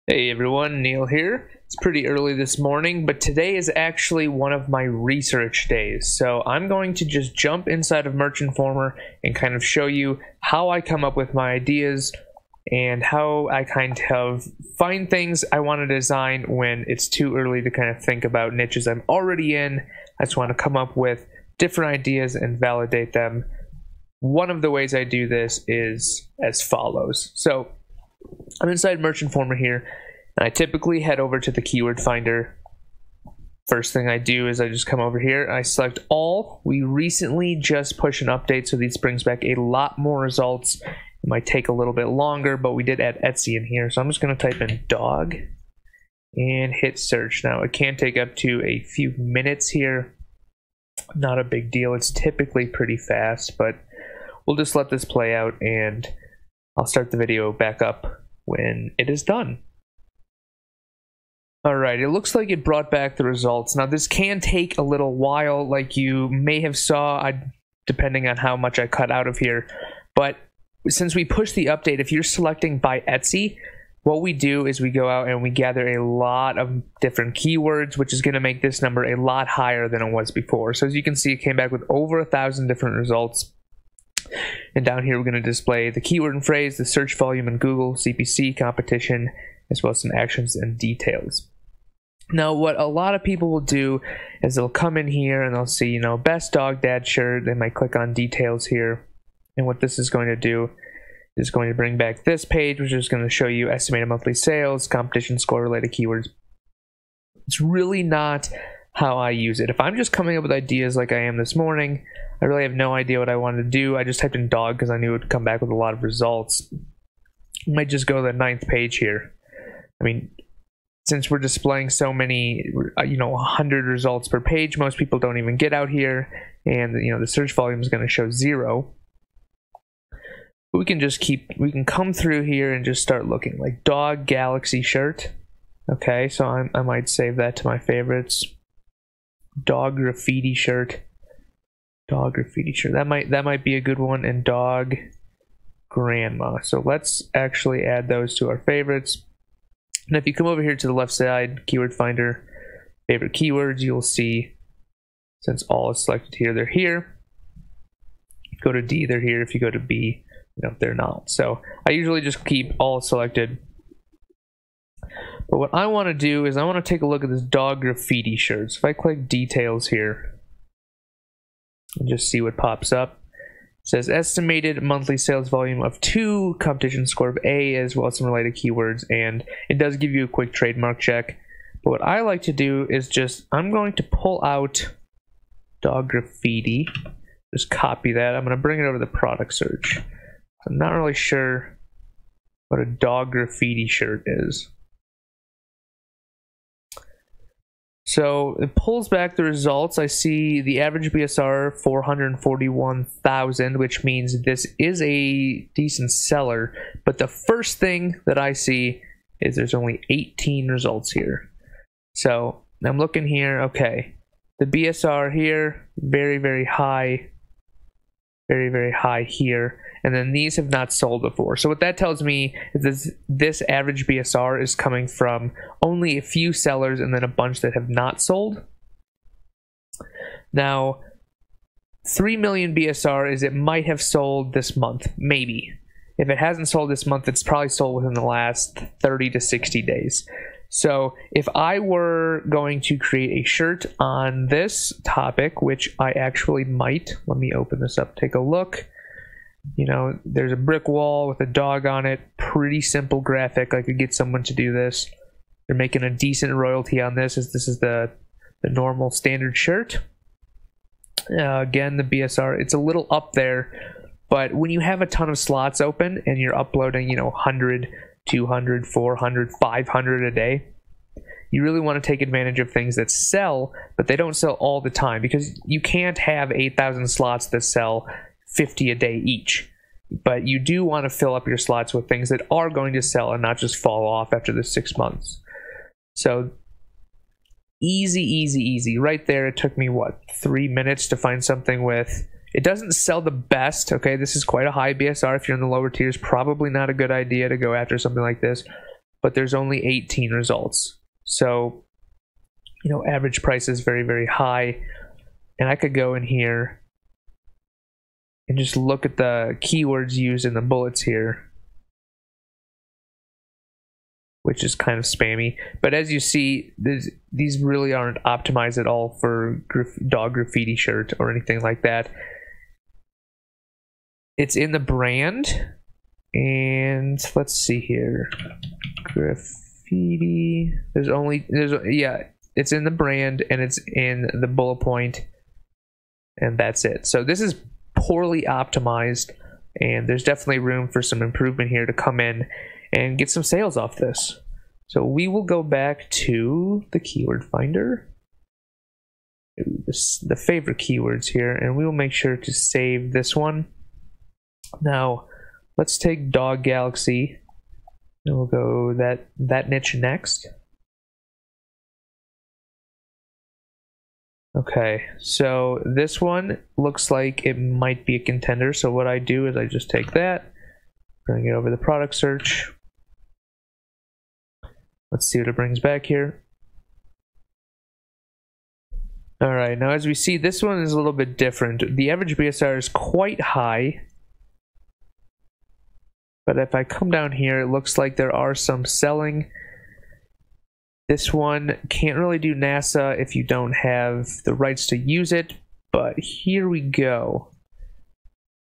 Hey everyone, Neil here. It's pretty early this morning, but today is actually one of my research days. So I'm going to just jump inside of Merch Informer and kind of show you how I come up with my ideas and how I kind of find things I want to design when it's too early to kind of think about niches I'm already in. I just want to come up with different ideas and validate them. One of the ways I do this is as follows. So I'm inside Merch Informer here, and I typically head over to the keyword finder. First thing I do is I just come over here, I select all. We recently just pushed an update, so this brings back a lot more results. It might take a little bit longer, but we did add Etsy in here, so I'm just going to type in dog and hit search. Now it can take up to a few minutes here. Not a big deal, it's typically pretty fast, but we'll just let this play out and I'll start the video back up when it is done. Alright, it looks like it brought back the results. Now this can take a little while, like you may have saw, depending on how much I cut out of here. But since we pushed the update, if you're selecting by Etsy, what we do is we go out and we gather a lot of different keywords, which is going to make this number a lot higher than it was before. So as you can see, it came back with over 1,000 different results. And down here we're going to display the keyword and phrase, the search volume in Google, CPC, competition, as well as some actions and details. Now what a lot of people will do is they'll come in here and they'll see, best dog dad shirt. They might click on details here. And what this is going to do is going to bring back this page, which is going to show you estimated monthly sales, competition score related keywords. It's really not how I use it. If I'm just coming up with ideas like I am this morning, I really have no idea what I wanted to do. I just typed in dog because I knew it would come back with a lot of results. I might just go to the 9th page here. I mean, since we're displaying so many, 100 results per page, most people don't even get out here, and the search volume is going to show 0. But we can come through here and just start looking, like dog galaxy shirt. Okay, so I might save that to my favorites. Dog graffiti shirt. Dog graffiti shirt. That might be a good one. And dog grandma. So let's actually add those to our favorites. And if you come over here to the left side, keyword finder, favorite keywords, you'll see, since all is selected here, they're here. Go to D, they're here. If you go to B, they're not. So I usually just keep all selected. But what I want to do is I want to take a look at this dog graffiti shirt. So if I click details here and just see what pops up, it says estimated monthly sales volume of 2, competition score of A, as well as some related keywords, and it does give you a quick trademark check. But what I like to do is I'm going to pull out dog graffiti, just copy that. I'm going to bring it over to the product search. I'm not really sure what a dog graffiti shirt is. So it pulls back the results. I see the average BSR 441,000, which means this is a decent seller. But the first thing that I see is there's only 18 results here. So I'm looking here. Okay, the BSR here, very, very high. Very, very high here. And then these have not sold before. So what that tells me is this average BSR is coming from only a few sellers and then a bunch that have not sold. Now, 3 million BSR is it might have sold this month, maybe. If it hasn't sold this month, it's probably sold within the last 30 to 60 days. So if I were going to create a shirt on this topic, which I actually might, let me open this up, take a look. There's a brick wall with a dog on it, pretty simple graphic. I could get someone to do this. They're making a decent royalty on this, as this is the normal standard shirt. Again, the BSR, it's a little up there, but when you have a ton of slots open and you're uploading, 100, 200, 400, 500 a day, you really want to take advantage of things that sell, but they don't sell all the time, because you can't have 8,000 slots that sell 50 a day each. But you do want to fill up your slots with things that are going to sell and not just fall off after the 6 months. So easy, easy, easy. Right there, it took me, 3 minutes to find something with... It doesn't sell the best, okay? This is quite a high BSR. If you're in the lower tiers, probably not a good idea to go after something like this. but there's only 18 results. So, you know, average price is very, very high. And I could go in here and just look at the keywords used in the bullets here, which is kind of spammy. But as you see, these really aren't optimized at all for dog graffiti shirt or anything like that. It's in the brand, and let's see here. Graffiti. Yeah, it's in the brand and it's in the bullet point, and that's it. So this is poorly optimized, and there's definitely room for some improvement here to come in and get some sales off this. So we will go back to the keyword finder, the favorite keywords here, and we will make sure to save this one. Now let's take Dog Galaxy, and we'll go that niche next. Okay, so this one looks like it might be a contender. So what I do is I just take that, bring it over the product search. Let's see what it brings back here. All right, now as we see, this one is a little bit different. The average BSR is quite high, but if I come down here, it looks like there are some selling. This one can't really do NASA if you don't have the rights to use it, but here we go.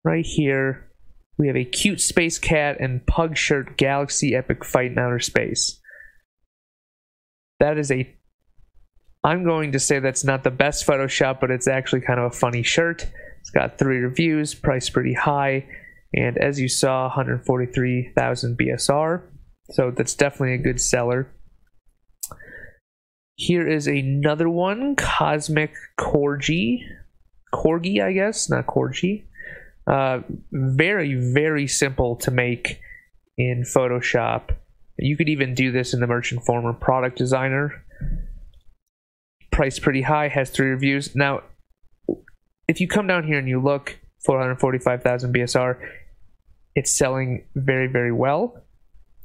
Right here, we have a cute space cat and pug shirt Galaxy Epic Fight in Outer Space. That is I'm going to say that's not the best Photoshop, but it's actually kind of a funny shirt. It's got 3 reviews, priced pretty high, and as you saw, 143,000 BSR. So that's definitely a good seller. Here is another one, Cosmic Corgi. Corgi, I guess, not Corgi. Very, very simple to make in Photoshop. You could even do this in the Merchant Former Product Designer. Price pretty high, has 3 reviews. Now, if you come down here and you look, 445,000 BSR, it's selling very, very well.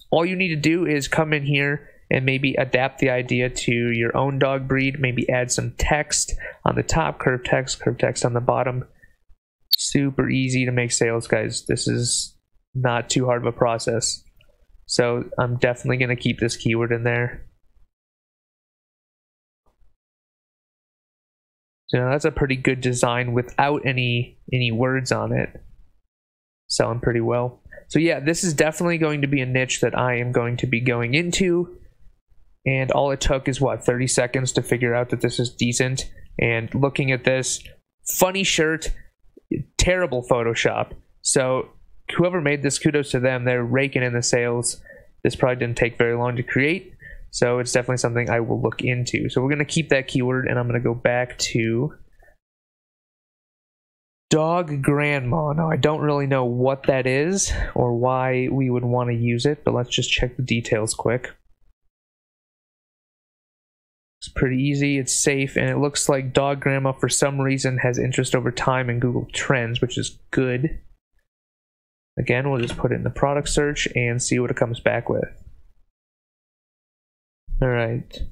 All you need to do is come in here and maybe adapt the idea to your own dog breed, maybe add some text on the top, curved text on the bottom. Super easy to make sales, guys. This is not too hard of a process. So I'm definitely going to keep this keyword in there. So that's a pretty good design without any words on it. Selling pretty well. So yeah, this is definitely going to be a niche that I am going to be going into. And all it took is what, 30 seconds to figure out that this is decent. And looking at this, funny shirt, terrible Photoshop. So whoever made this, kudos to them. They're raking in the sales. This probably didn't take very long to create. So it's definitely something I will look into. So we're going to keep that keyword, and I'm going to go back to Dog Grandma. Now, I don't really know what that is or why we would want to use it, but let's just check the details quick. It's pretty easy, it's safe, and it looks like Dog Grandma for some reason has interest over time in Google Trends, which is good. Again, we'll just put it in the product search and see what it comes back with. Alright.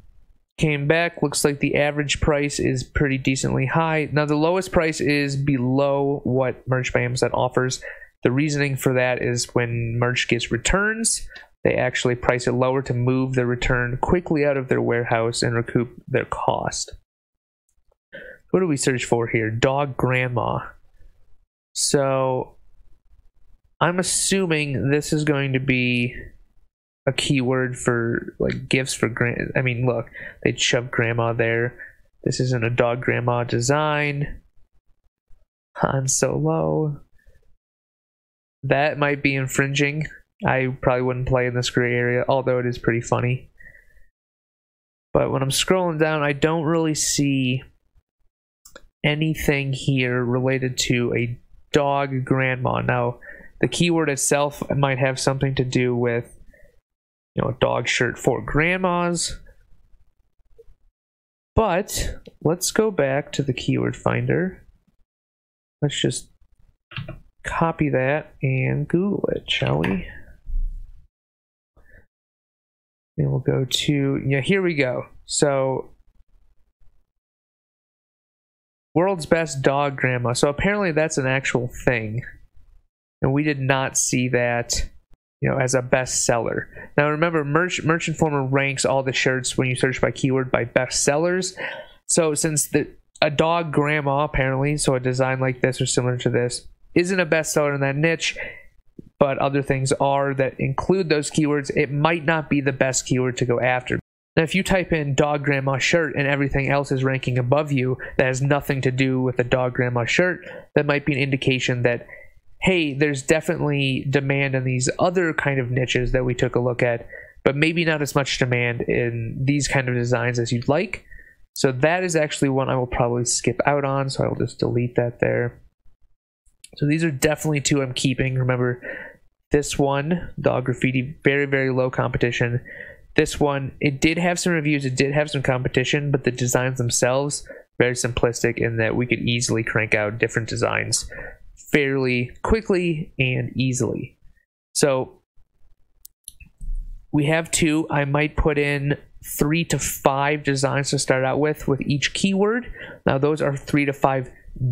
Came back, looks like the average price is pretty decently high. Now the lowest price is below what Merch by Amazon offers. The reasoning for that is when Merch gets returns, they actually price it lower to move the return quickly out of their warehouse and recoup their cost. What do we search for here? Dog Grandma. So I'm assuming this is going to be a keyword for like gifts for I mean, look, they'd shove grandma there. This isn't a Dog Grandma design. Han Solo. That might be infringing. I probably wouldn't play in this gray area, although it is pretty funny. But when I'm scrolling down, I don't really see anything here related to a Dog Grandma. Now, the keyword itself might have something to do with, you know, a dog shirt for grandmas. But let's go back to the keyword finder. Let's just copy that and Google it, shall we? And we'll go to, yeah, here we go. So, world's best dog grandma. So apparently that's an actual thing. And we did not see that, you know, as a bestseller. Now remember, Merch Informer ranks all the shirts when you search by keyword by bestsellers. So since a dog grandma, apparently, so a design like this or similar to this, isn't a bestseller in that niche, but other things are that include those keywords, it might not be the best keyword to go after. Now, if you type in dog grandma shirt and everything else is ranking above you that has nothing to do with a dog grandma shirt, that might be an indication that, hey, there's definitely demand in these other kind of niches that we took a look at, but maybe not as much demand in these kind of designs as you'd like. So that is actually one I will probably skip out on, so I will just delete that there. So these are definitely two I'm keeping. Remember, this one, Dog Graffiti, very, very low competition. This one, it did have some reviews, it did have some competition, but the designs themselves, very simplistic in that we could easily crank out different designs fairly quickly and easily. So we have two. I might put in 3 to 5 designs to start out with each keyword. Now those are 3 to 5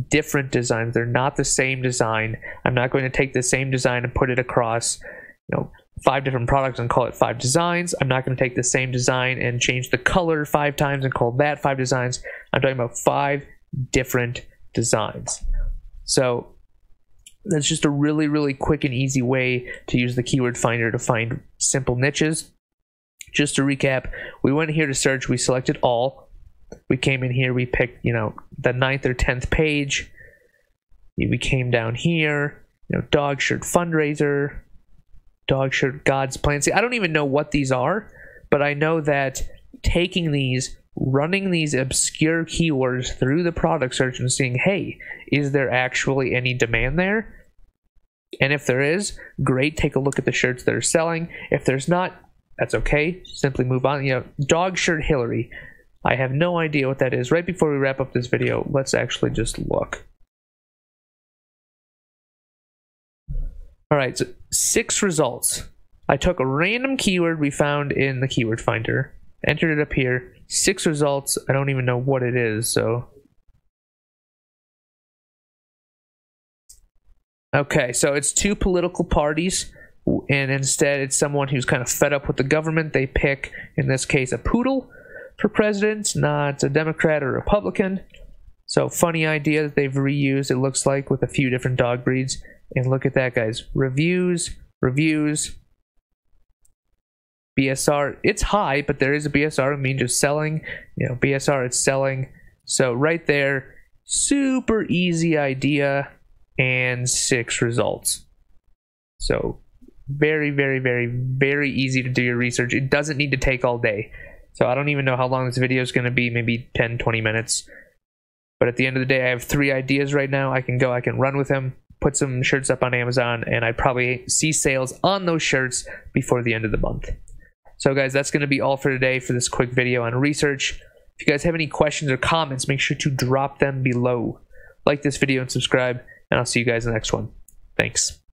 different designs. They're not the same design. I'm not going to take the same design and put it across, you know, 5 different products and call it 5 designs. I'm not going to take the same design and change the color 5 times and call that 5 designs. I'm talking about 5 different designs. So that's just a really, really quick and easy way to use the keyword finder to find simple niches. Just to recap, we went here to search, we selected all. We came in here, we picked, you know, the 9th or 10th page. We came down here, you know, dog shirt fundraiser, dog shirt God's plan. See, I don't even know what these are, but I know that taking these, running these obscure keywords through the product search and seeing, hey, is there actually any demand there? And if there is, great, take a look at the shirts that are selling. If there's not, that's okay, simply move on. You know, dog shirt Hillary, I have no idea what that is. Right before we wrap up this video, let's actually just look. All right, so 6 results. I took a random keyword we found in the keyword finder, entered it up here, 6 results. I don't even know what it is, so. Okay, so it's 2 political parties, and instead it's someone who's kind of fed up with the government. They pick, in this case, a poodle for president, not a Democrat or Republican. So funny idea that they've reused, it looks like, with a few different dog breeds. And look at that, guys. Reviews, BSR, it's high, but there is a BSR. I mean, just selling, you know, BSR, it's selling. So right there, super easy idea and 6 results. So very, very, very, very easy to do your research. It doesn't need to take all day. So I don't even know how long this video is going to be, maybe 10, 20 minutes. But at the end of the day, I have 3 ideas right now. I can run with them, put some shirts up on Amazon, and I'd probably see sales on those shirts before the end of the month. So guys, that's going to be all for today for this quick video on research. If you guys have any questions or comments, make sure to drop them below. Like this video and subscribe, and I'll see you guys in the next one. Thanks.